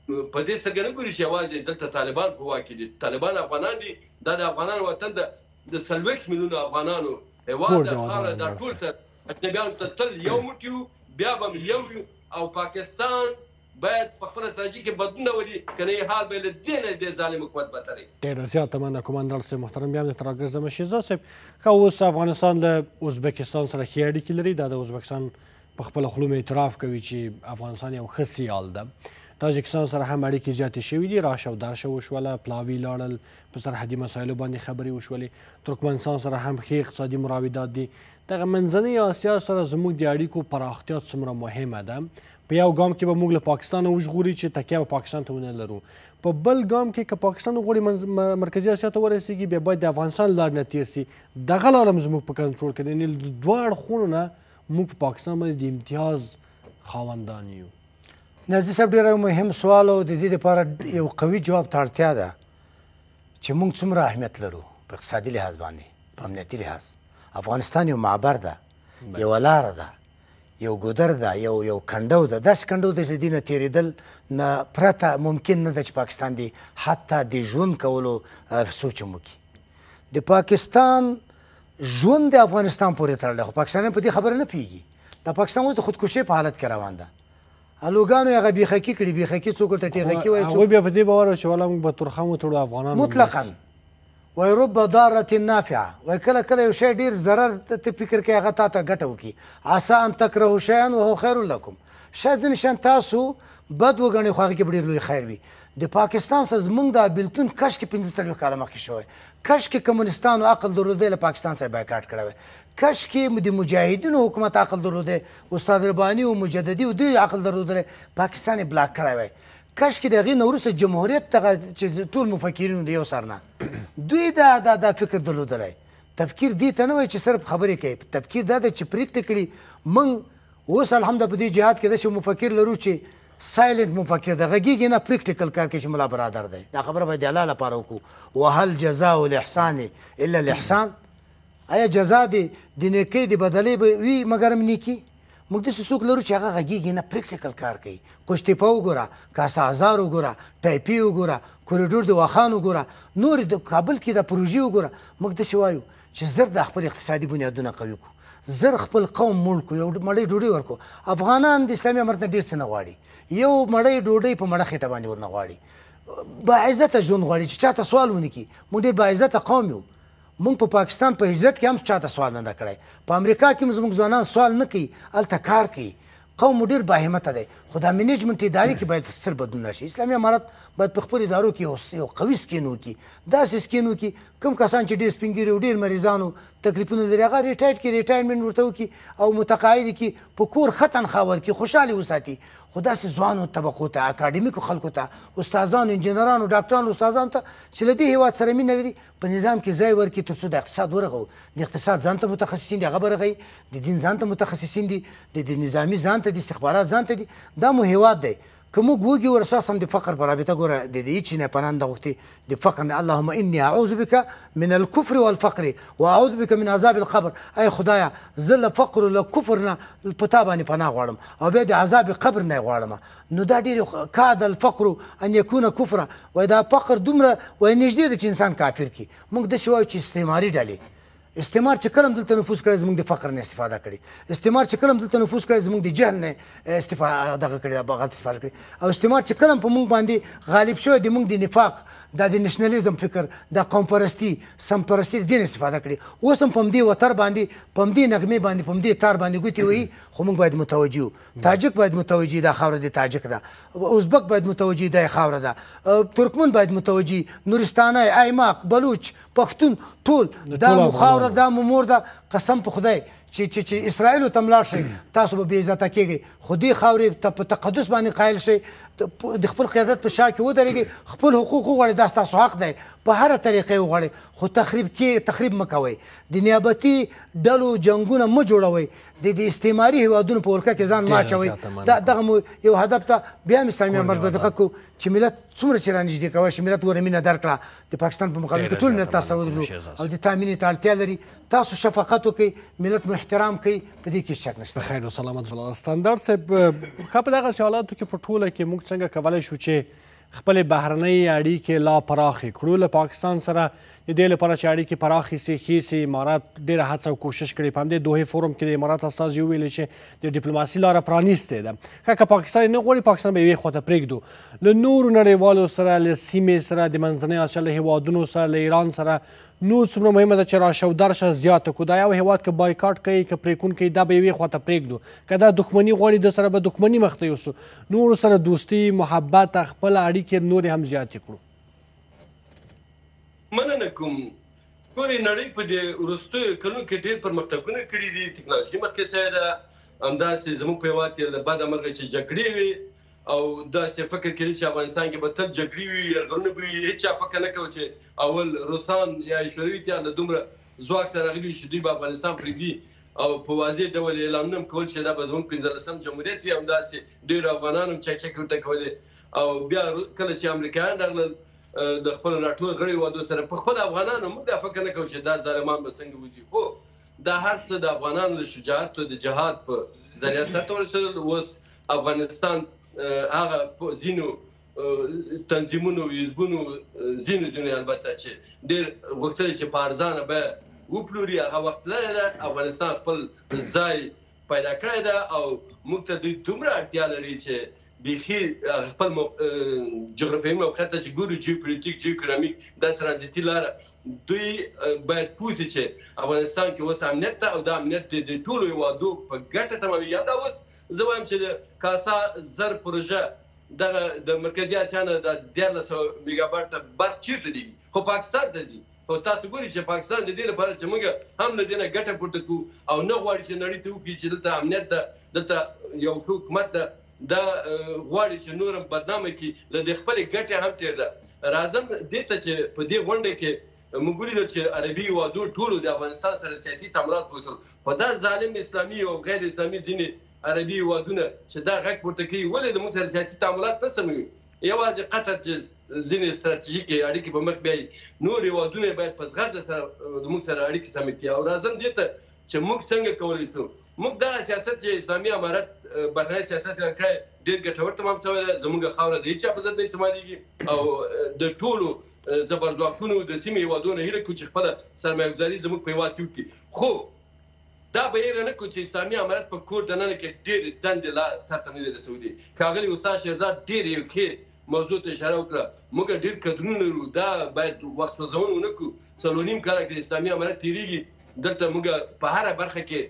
په دې سترګه نه ګوري چې یوازې دلته طالبان په واک کې دي. طالبان افغانان دي، دا د افغانانو وطن د 40 میلیونه افغانانو هېواد د خاوره دا ټول سره اجنبیانو ته تل یو موټی وو، بیا به یو یو او پاکستان باید په خپله ستراتیژي کې بدلون راولي، که نه یې حال به له دې نه دې ظالم حکومت بدتر وي. ډېره زیاته مننه کومندان صاحب محترم. بیا هم درته راګرځم شهزاد صاحب. ښه اوس افغانستان له ازبکستان سره ښې اړیکې لري. دا د ازبکستان په خپله خوله اعتراف کوي چې افغانستان یو ښه سیال ده. تاجکستان سره هم اړیکې زیاتې شوي دي، راشه او درشه وشوله، پلاوي لاړل، په سرحدي مسایلو باندې خبرې وشولې. ترکمنستان سره هم ښې اقتصادي مراودات دي. دغه منځنۍ اسیا سره زموږ د اړیکو پراختیا څومره مهمه ده؟ په یو ګام کې به موږ له پاکستانه وژغوري چې تکیه به پاکستان ته ونه لرو، په بل ګام کې که پاکستان وغواړي مرکزي اسیا ته ورسېږي بیا باید د افغانستان لارې نه تېر سي. دغه لاره هم زموږ په کنټرول کې ده. یعنې د دواړو اړخونو نه موږ په پاکستان باندې د امتیاز خاوندان یو. نازي صاحب ډېر مهم سوال او د دې لپاره یو قوي جواب ته اړتیا ده چې موږ څومره اهمیت لرو په اقتصادي لحاظ باندې، په امنیتي لحاظ. افغانستان یو معبر ده، یوه لاره ده، یو ګودر ده، یو کنډو ده. داسې کنډو ده چې دې نه تېرېدل نه پرته ممکن نه ده چې پاکستان دې حتی د ژوند کولو سوچ هم وکړي. د پاکستان ژوند د افغانستان پورې تړلی، خو پاکستانیان په دې خبره نه پوهېږي. دا پاکستان اوس د خودکشۍ په حالت کې روان ده. الوګانو یې هغه بیخکي کړي، بیخکي څوک ورته ټیغکي وایي، هغوی بیا په دې باور چې والا موږ به تورخم وتړو افغانان مطلقا. وایي رب ضارة نافعه، وایي کله کله یو شی ډېر ضرر ته فکر کوي هغه تا ته ګټه وکړي. عسى ان تکرهوا شیئا وهو خیر لکم. شاید ځینې شیان تاسو بد وګڼئ خو هغه کې به ډېر لوی خیر وي. د پاکستان سره زموږ دا بېلتون کشکې 45 کاله مخکې شوی، کشکې کمونستانو عقل درلودی له پاکستان سره بایکاټ کړی وی، کشکې د مجاهدینو حکومت عقل درلودی، استاد رباني او مجددي او دوی عقل درلودلی، پاکستان یې بلاک کړی وی. کشکې د هغې نه وروسته جمهوریت دغه چې ټول مفکرینو د یو سر نه دوی دا فکر درلودلی. تفکیر دې ته نه وایي چې صرف خبرې کوي، تفکیر دا دی چې پرېکړې کړي. موږ اوس الحمده په دې جهاد کې داسې مفکر لرو چې سایلنټ مفکر ده، غږیږي نه، پریکټیکل کار کوي چې ملا برادر دی. دا خبره باید د الله لپاره وکړو. وهل جزاء الاحسان الا الاحسان. آیا جزا د نیکۍ د بدلې به وي مګر نیکي؟ موږ داسې څوک لرو چې هغه غږیږي نه، پریکټیکل کار کوي. قشتیپه وګوره، کاسه ازار وګوره، ټایپي وګوره، کوریډور د واخان وګوره، نورې د کابل کې د پروژې وګوره. موږ داسې وایو چې زر د خپل اقتصادي بنیادونه قوي کړو، زر خپل قوم موړ کړو، یو مړۍ ډوډۍ ورکړو. افغانان د اسلامي امارت نه ډېر څه نه غواړي، یو مړۍ ډوډۍ په مړه خېټه باندې ورنه غواړي. باعزته ژوند غواړي چې چاته سوال ونه کړي. موږ ډېر باعزته قوم یو. موږ په پاکستان په عزت کې هم چاته سوال نه ده کړی. په امریکا کې هم زموږ ځوانان سوال نه کوي، هلته کار کوي. قوم مو ډېر باهمته دی، خو دا منیجمنټ ادارې کې باید ستر بدلون راشي. اسلامي امارت باید په خپلو ادارو کې یو قوي سکین وکړي، داسې سکین وکړي کوم کسان چې ډېر سپین ګیري او ډېر مریضانو تکلیفونه لري هغه ریټایرډ کړي، ریټایرمنټ ورته وکړي او متقاعد کړي، په کور ښه تنخوا ورکړي، خوشحالې وساتي. خو داسې ځوانو طبقو ته، اکاډمیکو خلکو ته، استادانو، انجینرانو، ډاکټرانو، استادانو ته چې له دې هېواد سره مینه لري په نظام کې ځای ورکړي تر څو د اقتصاد ورغو. د اقتصاد ځان ته متخصصین دي، هغه به رغوي. د دین ځان ته متخصصین دي، د نظامي ځان ته دي، استخبارات ځان ته دي. دا مو هېواد دی. که موږ وګورو اساسا د فقر په رابطه ګوره د هېڅ نه پناه نه غوښتي د فقر نه. اللهم اني اعوذ بك من الكفر والفقر واعوذ بك من عذاب القبر. ای خدایا زه له فقر او له کفر نه په تا باندې پناه غواړم او بیا د عذاب قبر نه غواړم. نو دا ډېر کاد الفقر ان یکون کفره. وایي دا فقر دومره وایي نږدې ده چې انسان کافر کړي. موږ داسې وایو چې استعماري ډلې، استعمار چې کله هم دلته نفوذ کړی زموږ د فقر نه استفاده کړي، استعمار چې کله هم دلته نفوذ کړی زموږ د جهل نه دغه کړي، غلط استفاده کړي. او استعمار چې کله هم په موږ باندې غالب شوی د موږ د نفاق، دا د نشنلیزم فکر، د قوم پرستي، سم پرستي دین استفاده کړي. اوس هم په همدې وتر باندې، په همدې نغمې باندې، په همدې تار باندې ګوتې وهي. خو موږ باید متوجه یو. تاجک باید متوجه، دا خاوره د تاجک ده. ازبک باید متوجه، دا خاوره ده. ترکمن باید متوجه، نورستانی، ایماق، بلوچ، پښتون، ټول دا مو خاوره، دا مو مور ده. قسم په خدای چې اسرائیلو ته ملاړ شئ تاسو به بې عزته کېږئ، خو دې خاورې ته په تقدس باندې قایل شئ، د خپل قیادت په شا کې ودرېږئ، خپل حقوق وغواړئ، دا ستاسو حق دی، په هره طریقه وغواړئ، خو تخریب مه کوئ. د نیابتي ډلو جنګونه مه جوړوئ، د استعماري هېوادونو په ولکه کې ځان مه اچوئ. دغه مو یو هدف ته بیا هم اسلامي امارت به دقت کوو چې ملت څومره چې رانږدې کوی شي. ملت ګوره مینه درکړه، د پاکستان په مقابل کې ټول ملت تاسو سره ودرېدو او د تا مینې ته اړتیا لري. تاسو شفقت وکړئ، ملت محترم احترام کوي په دې کې شک نشته. خیر او سلامت ستاندرد صاحب ښه په دغسې حالاتو کې په ټوله کې موږ څنګه کولی شو چې خپلې بهرنۍ اړیکې لا پراخې کړو له پاکستان سره د دې لپاره چې اړیکې پراخې سي ښې سي امارات ډېره هڅه او کوشش کړې په همدې دوحې فورم کې د امارات استازي وویلې چې د ډیپلوماسي لاره پرانیستې ده. ښه که پاکستان نه غواړي پاکستان به یوې خواته پرېږدو له نورو نړیوالو سره له سیمې سره د منځنۍ اسیا له هیوادونو سره له ایران سره نو څومره مهمه ده چې راشه او درشه زیاته کړو. دا یو هیواد که بایکاټ کوي که پرېکون کوي دا به یوې خواته پرېږدو که دا دښمني غواړي د سره به دښمني مخ ته یوسو نورو سره دوستي محبت خپل اړیکې نورې هم زیاتې کړو. مننه کوم. ګورې نړۍ په دې وروستیو کلونو کې ډېر پرمختګونه کړي دي. ټکنالوژي مخکې سوې ده. همداسې زموږ په هېواد کې له بده مرغه چې جګړې وي او داسې فکر کوي چې افغانستان کې به تل جګړې وي یرغلونه به وي. هېچا فکر نه کوي چې اول روسان یا شوروي اتحاد له دومره ځواک سره راغلي وي چې دوی به افغانستان پرېږدي او په واضح ډول اعلانونه هم کول چې دا به زموږ 15 جمهوریت وي. همداسې ډېرو افغانانو هم چکچکې ورته کولې او بیا کله چې امریکایان راغلل د خپل راټول غړي هېوادو سره په خپل افغانانو موږ دا فکر نه کوو چې دا ظالمان به څنګه وځي. خو دا هر څه د افغانانو له شجاعت او د جهاد په ذریعه سرته ورسېدل. اوس افغانستان هغه ځینو تنظیمونو حزبونو ځینو البته چې ډېر غوښتل چې په ارزانه به وپلوري هغه وخت لري ده. افغانستان خپل ځای پیدا کړی ده او موږ ته دوی دومره اړتیا لري چې بیخي خپل جغرافیایي موقعیت ته چې ګورو جیوپولیټیک جیوکرامیک دا ترانزیتي لاره دوی باید پوه سي چې افغانستان کې اوس امنیت ته او دا امنیت د ټولو هېوادو په ګټه تمامېږي. همدا اوس زه وایم چې د کاسا زر پروژه دغه د مرکزي اسیا نه د 1300 میګابایټ برق چیرته دیږي خو پاکستان ته ځي. خو تاسو ګورئ چې پاکستان د دې لپاره چې موږ هم له دې نه ګټه پورته کړو او نه غواړي چې نړۍ ته وکړي چې دلته امنیت ده دلته یو حکومت ده دا غواړي چې نور هم بدنامه کړي له دې خپلې ګټې هم تېر ده. راځم دې ته چې په دې غونډه کې موږ ولیدل چې عربي هېوادو ټولو د افغانستان سره سیاسي تعاملات وکړل. خو دا ظالم اسلامي او غیر اسلامي ځینې عربي هېوادونه چې دا غږ پورته کوي ولې د موږ سره سیاسي تعاملات نه سموي. یوازې قطر چې ځینې ستراتیژیکې اړیکې په مخ بیایي نور هېوادونه باید په زغرده سره د موږ سره اړیکې سمې کړي. او راځم دې ته چې موږ څنګه کولی شو موږ دغه سیاست چې اسلامي امارت بهرنی سیاست یې کړی ډېر ګټور تمام شوی دی. زموږ خاوره د هېچا په ضد نه استعمالېږي او د ټولو زبرځواکونو د سیمې هېوادونو هیله کوو چې خپله سرمایه‌ګذاري زموږ په هېواد کې وکړي. خو دا به هېره نه کړو چې اسلامي امارت په کور دننه کې ډېرې دندې لا سرته نه دي رسولي. ښاغلي استاد شیرزاد ډېر یو ښې موضوع ته اشاره وکړه. موږ ډېر قدرونه لرو دا باید وخت سوځونه ونه کړو. 4.5 کاله کې اسلامي امارت تېرېږي دلته موږ په هره برخه کې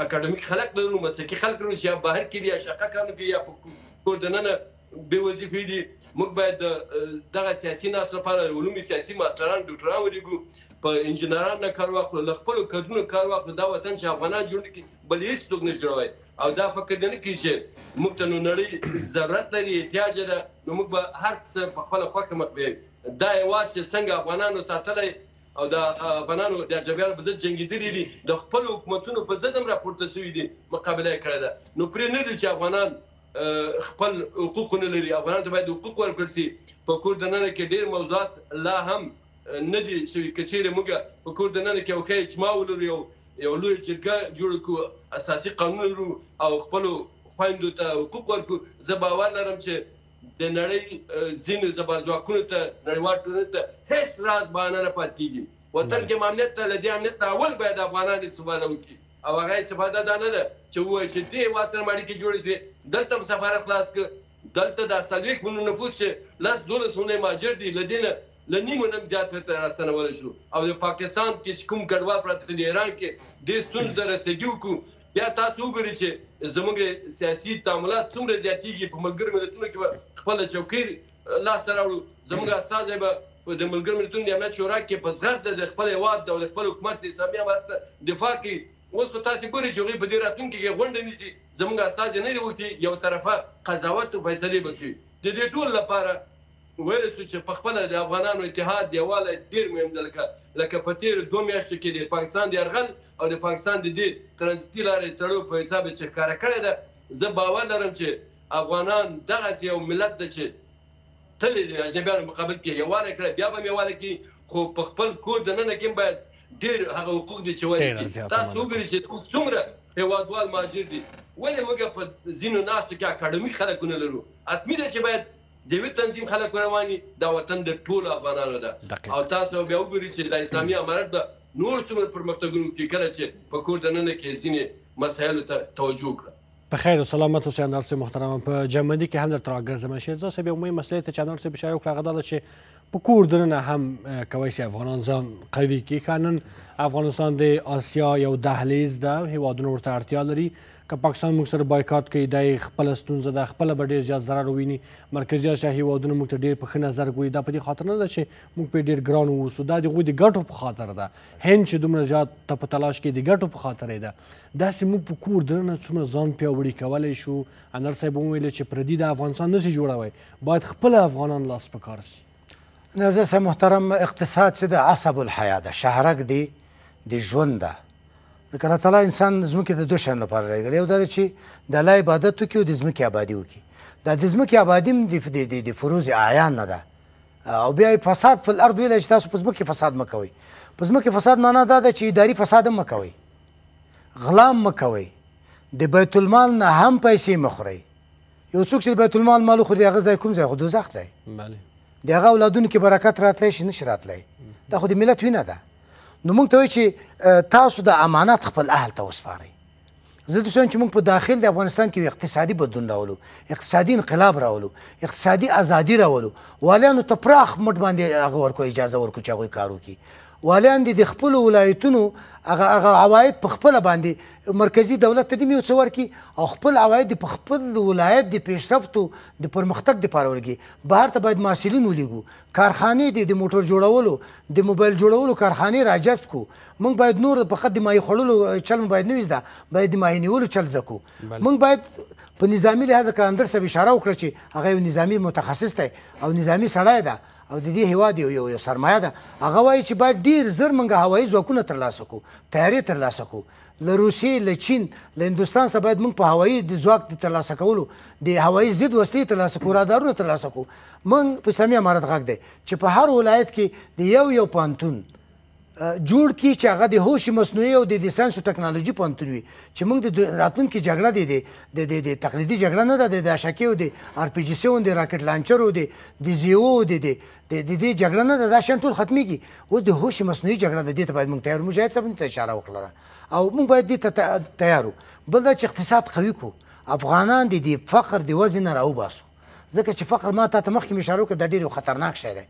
اکاډمیک خلک لرو مسلکي خلک لرو چې یا بهر کې دي یا شاقه کار کوي یا په کور دننه بې وظیفې دي. موږ باید دغه سیاسي ناستو لپاره علومي سیاسي ماسټران ډاکټران ولېږو په انجینران نه کار واخلو له خپلو کډونو کار واخلو. دا وطن چې افغانان جوړ کړي بل هېڅ څوک نه جوړوي او دا فکر نه کوي چې موږ ته نو نړۍ ضرورت لري احتیاج ده نو موږ به هر څه په خپله خوښه مخ بیایو. دا هېواد چې څنګه افغانانو ساتلی او د افغانانو د اجنبیانو په ضد جنګېدلي دي د خپلو حکومتونو په ضد هم راپورته شوي دي مقابله یې کړې ده. نو پرې نه دي چې افغانان خپل حقوق ونه لري. افغانانو ته باید حقوق ورکړل سي. په کور دننه کې ډېر موضوعات لا هم نه دي شوي. که چیرې موږ په کور دننه کې یو ښه اجماع ولرو یو لویه جرګه جوړه کړو اساسي قانون لرو او خپلو خویندو ته حقوق ورکړو زه باور لرم چې د نړۍ ځینو زبرځواکونو ته نړیوال ټولنې ته هیڅ راز بهانه نه پاتې کېږي. وطن کې امنیت ته له دې امنیت نه اول باید افغانان استفاده وکړي او هغه استفاده دا نه ده چې ووایي چې دې هېواد سره اړیکې جوړې شوې دلته هم سفارت خلاص کړه دلته دا 40 میلیونه نفوس چې 10-12 میلیونه مهاجر دي له دې نه له نیمو نه زیات ورته راستنولی شو او د پاکستان کې چې کوم کډوال پراته دي د ایران کې دې ستونزو ته رسېدګي وکړو. بیا تاسو وګورئ چې زموږ سیاسي تعاملات څومره زیاتېږي. په ملګرو ملتونو کې به خپله چوکۍ لاسته راوړو. زموږ استازی به د ملګرو ملتونو د امنیت شورا کې په زغرده د خپل هېواد او د خپل حکومت د اسلامي امارت دفاع کوي. اوس به تاسو ګورئ چې هغوی په دې راتلونکي کې غونډه نیسي زموږ استازی نه دی وکړي یو طرفه قضاوت او فیصلې به کوي. د دې ټول لپاره ویلی شو چې په خپله د افغانانو اتحاد یووالی ډېر مهم ده. لکه په تېرو 2 میاشتو کې د پاکستان د یرغل او د پاکستان د دې ترانزیتي لارې تړلو په حساب چې ښکاره کړې ده. زه باور لرم چې افغانان دغسې یو ملت ده چې تل د اجنبیانو مقابل کې یووالی کړی بیا به هم یووالی کوي. خو په خپل کور دننه کې هم باید ډېر هغه حقوق دي چې ولې تاسو وګورئ چې څومره هېوادوال مهاجر دي ولې موږ په ځینو ناستو کې اکاډمیک خلکونه لرو حتمي ده چې باید د یوه تنظیم خلک رواني دا وطن د ټولو افغانانو ده او تاسو بیا وګورئ چې د اسلامي امارت د نور څومره پرمختګونو کې کله چې په کور دننه کې ځینې مسایلو ته توجه وکړه. بخیر و سلامت اوسئ انار صاحب محترم. په جرمني کې هم درته راګرځم شهزاد صاحب یو مهم مسئله ته چې انار صاحب اشاره وکړه هغه دا ده چې په کور دننه هم کولی شي افغانان ځان قوي کړي که نن افغانستان د آسیا یو دهلیز ده هېوادونه ورته اړتیا لري که پاکستان موږ سره بایکاټ کوي دا یې خپله ستونزه ده خپله به ډېر زیات ضرر وویني مرکزي اسیا هېوادونه موږ ته ډېر په ښه نظر ګوري دا په دې خاطر نه ده چې موږ پرې ډېر ګران واوسو دا د هغوی د ګټو په خاطر ده هند چې دومره زیات ته په تلاش کې د ګټو په خاطر یې ده داسې موږ په کور دننه څومره ځان پیاوړي کولی شو انور صاحب وویل چې پردي د افغانستان نسي جوړوی باید خپله افغانان لاس په کار سي. ناظر صاحب محترم اقتصاد چې د عصب الحیا ده شهرک دی د ژوند ده ځکه الله تعالی انسان ځمکې د دوه شیانو لپاره راغلی یو دا ده چې د الله عبادت وکړي او د ځمکې آبادي وکړي دا د ځمکې آبادي هم د فروز اعیان نه ده او بیا یې فساد فی الارض ویلی چې تاسو په ځمکې فساد مه کوئ په ځمکې فساد معنا دا ده چې اداري فساد هم مه کوئ غلا هم مه کوئ د بیت المال نه هم پیسې مه خورئ یو څوک چې د بیت المال مال وخوري هغه ځای کوم ځای خو دوزخ دی د هغه اولادونو کې برکت راتلی شي نشي راتلی دا خو د ملت وینه ده نو موږ ته وایي چې تاسو د امانت خپل اهل ته وسپارئ زه دوست یم چې موږ په داخل د افغانستان کې یو اقتصادي بدلون راولو اقتصادي انقلاب راولو اقتصادي ازادي راولو والیانو ته پراخ مټ باندې هغه ورکو اجازه ورکو چې هغوی کار وکړي والیان دي د خپلو ولایتونو هغه عواید په خپله باندې مرکزي دولت ته دې یو څه ورکړي او خپل عواید د په خپل ولایت د پیشرفتو د پرمختګ دپاره ورکړي بهر ته باید محصلین ولیږو کارخانې دي د موټر جوړولو د موبایل جوړولو کارخانې راجذب کړو موږ باید نور فقط د مایع خوړلو چل مو باید نه وي زده باید د مایع نیولو چل زده کړو موږ باید په نظامي لحاظ که اندر صاحب اشاره وکړه چې هغه یو نظامي متخصص دی او نظامي سړی ده او د دې هېواد یو سرمایه ده هغه وایي چې باید ډېر زر موږ هوایي ځواکونه ترلاسه کړو تیارې ترلاسه کړو له روسیې له چین له هندوستان څخه باید موږ په هوایي د ځواک د ترلاسه کولو د هوایي ضد وسلې ترلاسه کړو رادارونه ترلاسه کړو موږ په اسلامي امارت غږ دی چې په هر ولایت کې د یو پوهنتون جوړ کړي چې هغه د هوش مصنوعي او د ساینس او ټکنالوژي پوهنتون وي چې موږ د راتلونکي جګړه د تقلیدي جګړه نه ده د اشکې او د آر پي جي سي او د راکټ لانچر او د زیو د دې جګړه نه ده دا شیان ټول ختمیږي اوس د هوش مصنوعي جګړه ده دې ته باید موږ تیار مجاهد صاحب ته اشاره وکړله او موږ باید دې ته تیار وو بل دا چې اقتصاد قوي کړو افغانان د فقر د وزن نه راوباسو ځکه چې فقر ما ته مخکې مې اشاره وکړه دا ډېر خطرناک شی دی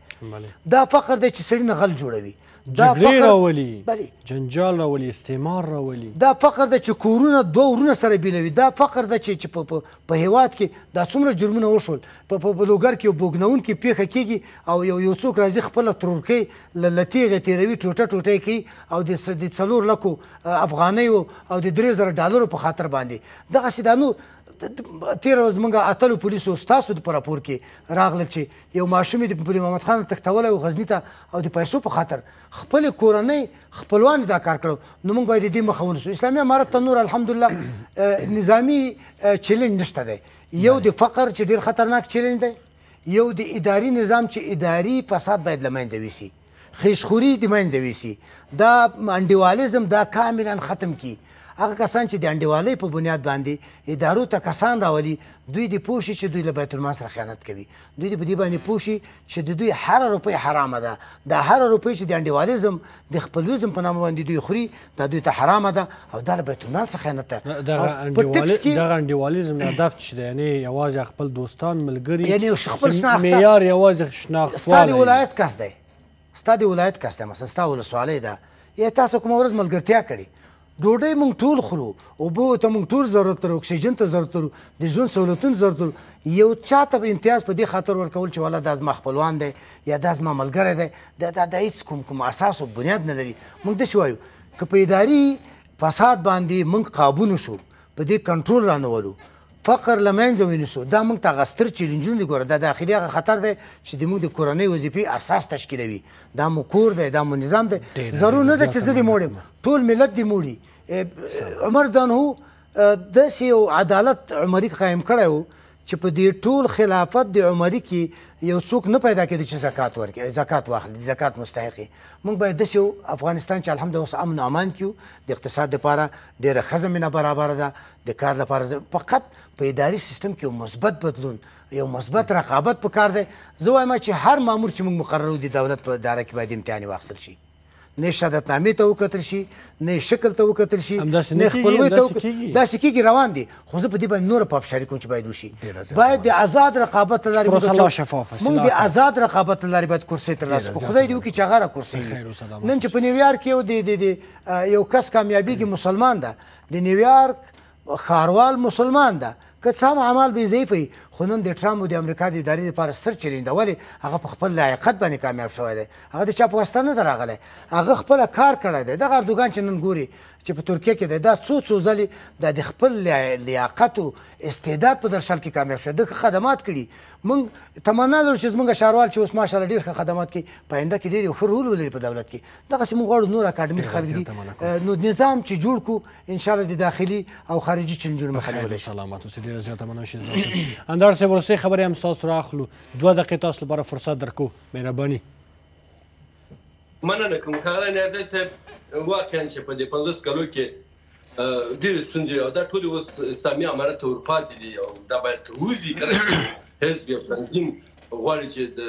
دا فقر دی چې سړي نه غل جوړوي جګړې راولي جنجال راولي استعمار راولي دا فقر ده چې کورونه دوه ورونه سره بیلوي دا فقر ده چې په هېواد کې دا څومره جرمونه وشول په لوګر کې یو بوګنونکې پیښه کېږي او یو څوک راځي خپله ترورکۍ له تیغې تېروي ټوټه ټوټه یې کوي او د 4 لکو افغانیو او د 3000 ډالرو په خاطر باندې دغسې دا نور تېره ورځ موږ اتلو پولیسو ستاسو په راپور کې راغلل چې یو ماشوم یې د پل محمد خان تښتولی و غزني ته او د پیسو په خاطر خپلې کورنۍ خپلوان دا کار کړو نو موږ باید د دې مخه ونیسو اسلامي امارت ته نور الحمدلله نظامي چیلنج نشته دی یو د فقر چې ډېر خطرناک چیلنج دی یو د اداري نظام چې اداري فساد باید له منځه ویسي خیشخوري د منځه ویسي دا انډیوالیزم دا کاملا ختم کړي هغه کسان چې د انډیوالۍ په بنیاد باندې ادارو ته کسان راولي دوی دې پوه شي چې دوی له بیت المال سره خیانت کوي دوی دې په دې باندې پوه شي چې د دوی هره روپۍ حرامه ده دا هره روپۍ چې د انډیوالیزم د خپلویزم په نامه باندې دوی خوري دا دوی ته حرامه ده او دا له بیت المال څخه خیانت ده دغه انډیوالیزم هدف چې دی یعنې یوازې خپل دوستان ملګري یعنې خپل شناخته معیار یوازې شناخت ستا د ولایت کس دی ستا د ولایت کس دی مثلا ستا ولسوالۍ ده یا تاسو کومه ورځ ملګرتیا کړې ډوډۍ موږ ټول خورو اوبو ته موږ ټول ضرورت لرو اکسیجن ته ضرورت لرو د ژوند سهولتونو ضرورت لرو یو چا ته به امتیاز په دې خاطر ورکول چې والا دا زما خپلوان دی یا دا زما ملګری دی دا هېڅ کوم اساس او بنیاد نه لري موږ داسې وایو که په اداري فساد باندې موږ قابو نه شو په دې کنټرول رانولو فقر له منځه ونیسو دا موږ ته هغه ستر چیلنجونه دي ګوره دا داخلي هغه خطر دی چې د موږ د کورنۍ وظیفې اساس تشکیلوي دا مو کور دی دا مو نظام دی ضرور نه ده چې زه دې موړ یم ټول ملت دې موړي عمر دانهو داسې یو عدالت عمري قایم کړی و چې په دې ټول خلافت د عمري کې یو څوک نه پیدا کېده چې زکات ورکړي، زکات واخلي، زکات مستحق یي. موږ باید داسې افغانستان چې الحمدلله اوس امن او امان کې یو، د اقتصاد دپاره ډېره ښه زمینه برابره ده، د کار لپاره فقط په اداري سیستم کې یو مثبت بدلون، یو مثبت رقابت پکار دی. زه وایم چې هر مامور چې موږ مقررو د دولت په اداره کې باید امتحان واخیستل شي، نه شهادتنامې ته وکتل شي، نه شکل ته وکتل شي، نه خپلوۍ ته داسې کېږي. روان دي، خو زه په دې باندې نوره پافشاري کوم چې باید وشي. باید د آزاد رقابت له لارې موږ د آزاد رقابت له لارې باید کرسۍ ترلاسه کړو. خدای دې وکړي چې هغه راکرسۍ وي. نن چې په نیویارک کې یو کس کامیابیږي، مسلمان ده، د نیویارک ښاروال مسلمان ده، که څه هم اعمال بې ضعیفه وي، خو نن د ټرامپ او د امریکا د ادارې لپاره ستر چیلنج ده. ولې؟ هغه په خپل لایقت باندې کامیاب شوی دی، هغه د چا په واسطه نه ده راغلی، هغه خپله کار کړی دی. دغه اردوګان چې نن ګوري چې په ترکیه کې دی، دا څو ځلې دا د خپل لیاقت او استعداد په درشل کې کامیاب شوی، ده خدمات کړي. موږ تمنا لرو چې زموږ ښاروال چې اوس ماشاءالله ډېر ښه خدمات کوي، په آینده کې ډېر یو ښه رول ولري په دولت کې. دغسې موږ غواړو نور اکاډمیک خلک دي، نو نظام چې جوړ کړو انشاءالله د داخلي او خارجي چلنجونو مخه نیولی شي. سلامت اوسئ، ډېره زیاته مننه شهزاد صاحب. اندار صاحب وروستۍ خبرې هم ستاسو راخلو، 2 دقیقې تاسو لپاره فرصت درکو، مهرباني. مننه کوم ښاغلی نیازی صاحب. واقعا چې په دې 50 کالو کې ډېرې ستونزې او دا ټولې اوس اسلامي امارت ته ورپاتې دي او دا باید ووځي. کله چې حزب یا تنظیم غواړي چې د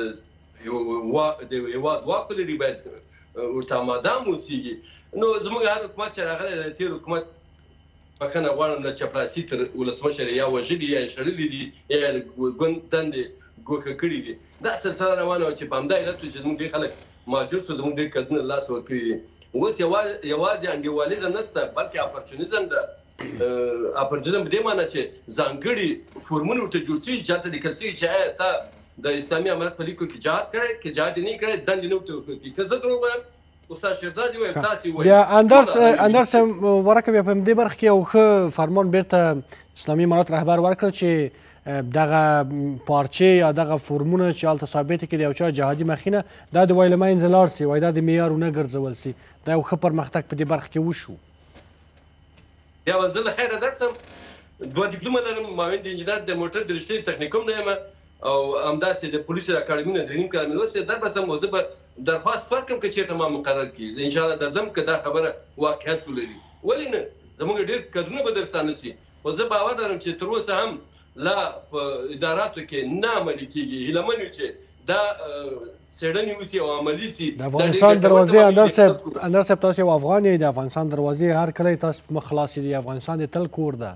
هېواد واک ولري، باید ورته آماده هم اوسېږي. نو زموږ هر حکومت چې راغلی دی، تېر حکومت بخښنه غواړم له چپړاسي تر ولسمشر یا وژلي یا شړلي دي یا ګوند دندې ګوښه کړي دي. دا سلسله روانه وه چې په همدا علت و چې زموږ ډېر خلک مهاجر شو، زموږ ډېر کدونه له لاسه ورکړي دي. اوس یوازې انډیوالیزم نشته، بلکې اپرچونیزم ده. اپرچونیزم په دې معنی چې ځانګړي فورمونه ورته جوړ شوي چې هلته لیکل شوي چې آیا تا د اسلامي امارت په لیکو کې جهاد کړی، که جهاد یې نه کړی، دندې نه ورته ورکړي. که زه دروغ وایم، استاد شهزاد وایم، تاسې وایي. بیا اندر صاحب ورکه بیا په همدې برخه کې یو ښه فرمان بیرته اسلامي امارت رهبر ورکړ چې دغه پارچې یا دغه فورمونه چې هلته ثابته کړي د یو چا جهادي مخینه، دا د وایي له منځه لاړ سي، وایي دا د معیار ونه ګرځول سي. دا یو ښه پرمختګ په دې برخه کې وشو. بیا به زه له خیره درسم، 2 ډیپلومه لرم، معاون د انجینر د موټر د رشتې تخنیکوم نه یم او همداسې د پولیسو اکاډمي نه 3 کال مې لوستی. در بسم او زه به درخواست ورکړم که چېرته ما مقرر کړي، انشاءالله درځم که دا خبره واقعیت ولري. ولې نه؟ زموږ ډېر کدرونه به درسانه سي، خو زه باور لرم چې تر اوسه هم لا په اداراتو کې نه عملي کېږي. هیله من یو چې دا څېړنې وسي او عملي سي. د افغانستان دروازې اندر صاحب تاسو یو افغان یې، د افغانستان دروازې هر کله تاسو په مخ خلاصې دي، افغانستان د تل کور ده.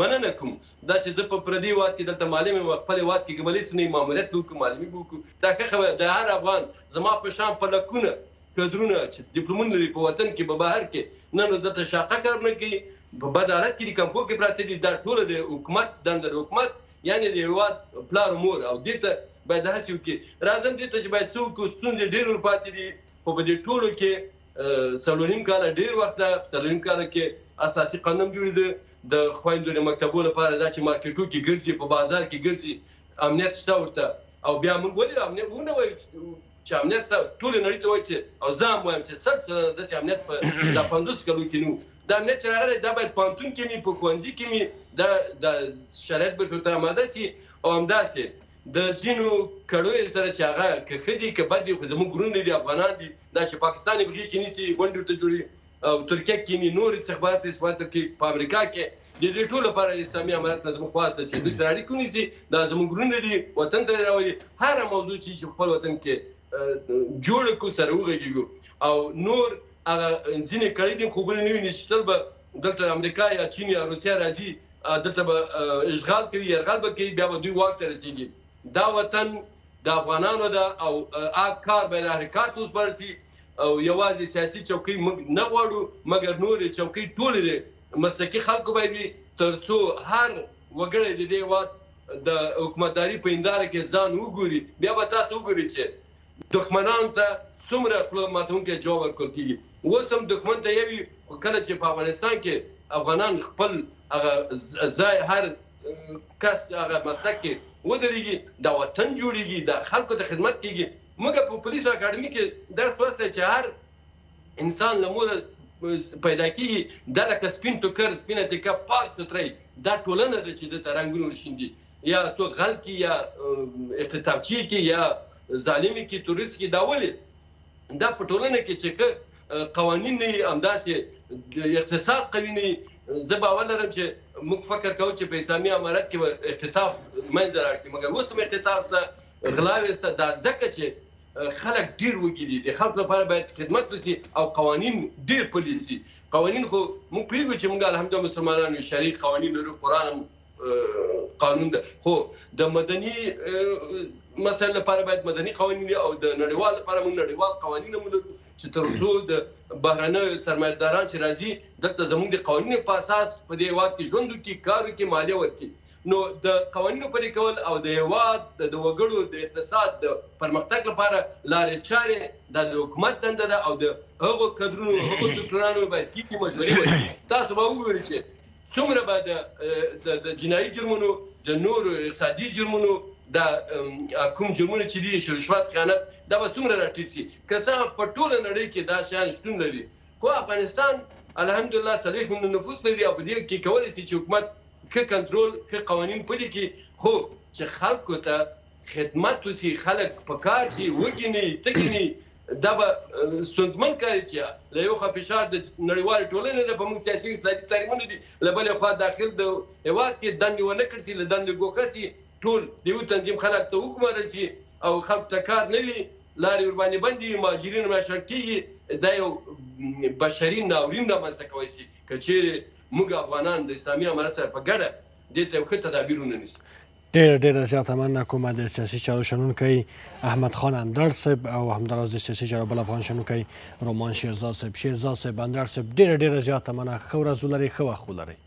مننه کوم. دا چې زه په پردي هېواد کې دلته معلم یم، خپل هېواد کې کوملی څه نه ماموریت به وکړو، معلمي به وکړو. دا ښه خبره د هر افغان زما په شان په لکونه کدرونه چې ډیپلومونه لري په وطن کې، په بهر کې، نن ورځ دلته شاقه کار نه کوي، په بد حالت کې د کمپو کې پراته دي. دا ټوله د حکومت دنده د حکومت یعنې د هېواد پلار و مور او دې ته باید هڅې وکړي. راځم دې ته چې باید څه وکړو. ستونزې ډېر ورپاتې دي، خو په دې ټولو کې 4.5 کاله ډېر وخت ده. 4.5 کاله کې اساسي قانون جوړېده د خویندو د مکتبو لپاره، دا چې مارکیټو کې ګرځي، په بازار کې ګرځي، امنیت شته ورته. او بیا موږ ولې امنیت ونه وایو چې امنیت ټولې نړۍ ته وایي چې، او زه هم وایم چې 100% داسې امنیت په دا 50 کلو کې نه و. دا امنیت چې راغلی دا باید پوهنتون کې وي، په ښوونځي کې وي، دا شرایط به ورته آماده سي. او همداسې د ځینو کړیو سره چې هغه که ښه دي که بد دي، خو زموږ وروڼه دي، افغانان دي، دا چې پاکستان یې په کې نیسي، غونډې ورته جوړوي، او ترکیه کې وي، نور استخبارات کوي، په امریکا کې. د دې ټولو لپاره اسلامي امارت نه زموږ خواسته چې دوی سره اړیکې ونیسي. دا زموږ وروڼه دي، وطن ته یې راولي. هره موضوع چې خپل وطن کې جوړه کړو، سره وغږېږو. او نور هغه ځینې کړي دي خوبونه نه ویني چې تل به دلته امریکا یا چین یا روسیه راځي، دلته به اشغال کوي، یرغل به کوي، بیا به دوی واک ته رسېږي. دا وطن د افغانانو ده او هغه کار باید حرکات وسپارل سي. او یوازې سیاسي چوکۍ موږ نه غواړو، مګر نورې چوکۍ ټولې د مسلکي خلکو باید وي، تر څو هر وګړی د دې هېواد د حکومتداري په هنداره کې ځان وګوري. بیا به تاسو وګورئ چې دښمنانو ته څومره خوله ماتونکی جواب ورکول کېږي. اوس هم دښمن ته یوي، خو کله چې په افغانستان کې افغانان خپل هغه ځای هر کس هغه مسلک کې ودرېږي، دا وطن جوړېږي، دا خلکو ته خدمت کېږي. موږ په پولیسو اکاډمي کې درس لوستی چې هر انسان له موره پیدا کېږي دا لکه سپین ټوکر سپینه تکه پاک ستری دا ټولنه ده چې دته رنګونه ورشیندي یا څوک غل کړي یا اختطافچي کړي یا ظالمي کړي تورست کړي دا ولې دا په ټولنه کې چې قوانین نه وي همداسې اقتصاد قوي نه وي زه باور لرم چې موږ فکر کوو چې په اسلامي امارت کې به اختطاف منځ راشي مګر اوس هم اختطاف سه غلاوې سه دا ځکه چې خلک ډیر وږي دي د خلکو لپاره باید خدمت وشي او قوانین ډیر پلي شي قوانین خو موږ پوهیږو چې موږ الحمدلله مسلمانانو شرعي قوانین لرو قرآن قانون ده خو د مدني مسایل لپاره باید مدني قوانین او د نړیوال لپاره موږ نړیوال قوانین هم لرو چې تر څو د بهرنیو سرمایه‌داران چې راځي دلته زموږ د قوانینو په اساس په دې هېواد کې ژوند وکړي کار وکړي مالیه ورکړي نو د قوانینو پلي کول او د هېواد د وګړو د اقتصاد د پرمختګ لپاره لارې چارې د حکومت دنده ده او د هغو کدرونو هغو ډاکټرانو باید کیږي مشورې وکړي تاسو به وګورئ چې څومره به د جنایي جرمونو د نورو اقتصادي جرمونو دا کوم جرمونه چې دي رشوت خیانت دا به څومره راټیټ شي که څه په ټوله نړۍ کې دا شیان شتون لري خو افغانستان الحمدلله 40 میلیونه نفوس لري او په دې کې کولی شي چې حکومت ښه کنټرول ښه قوانین پلي کړي خو چې خلکو ته خدمت وشي خلک په کار شي وږي نه تږي نه دا به ستونزمن کار چې له یو خوا فشار د نړیوالې ټولنې نه په موږ سیاسي اقتصادي تعلیمونه دي له بلې خوا داخل د هېواد کې دندې ونه کړل شي له دندې ګوښه شي ټول د یو تنظیم خلک ته وګمارل شي او خلکو ته کار نه وي لارې ورباندې بندې وي مهاجرین راشړل کېږي دا یو بشري ناورین رامنځته کولی شي که چیرې موږ افغانان د اسلامي امارت سره په ګډه دې ته یو ښه تدابیر ونیسو ډیره زیاته مننه کوم د سیاسي چارو شنونکی احمد خان اندړ صاحب او همداراز د سیاسي چارو بل افغان شنونکی رومان شیرزاد صاحب اندړ صاحب ډیره زیاته مننه ښه ورځ ولرئ ښه وخت ولرئ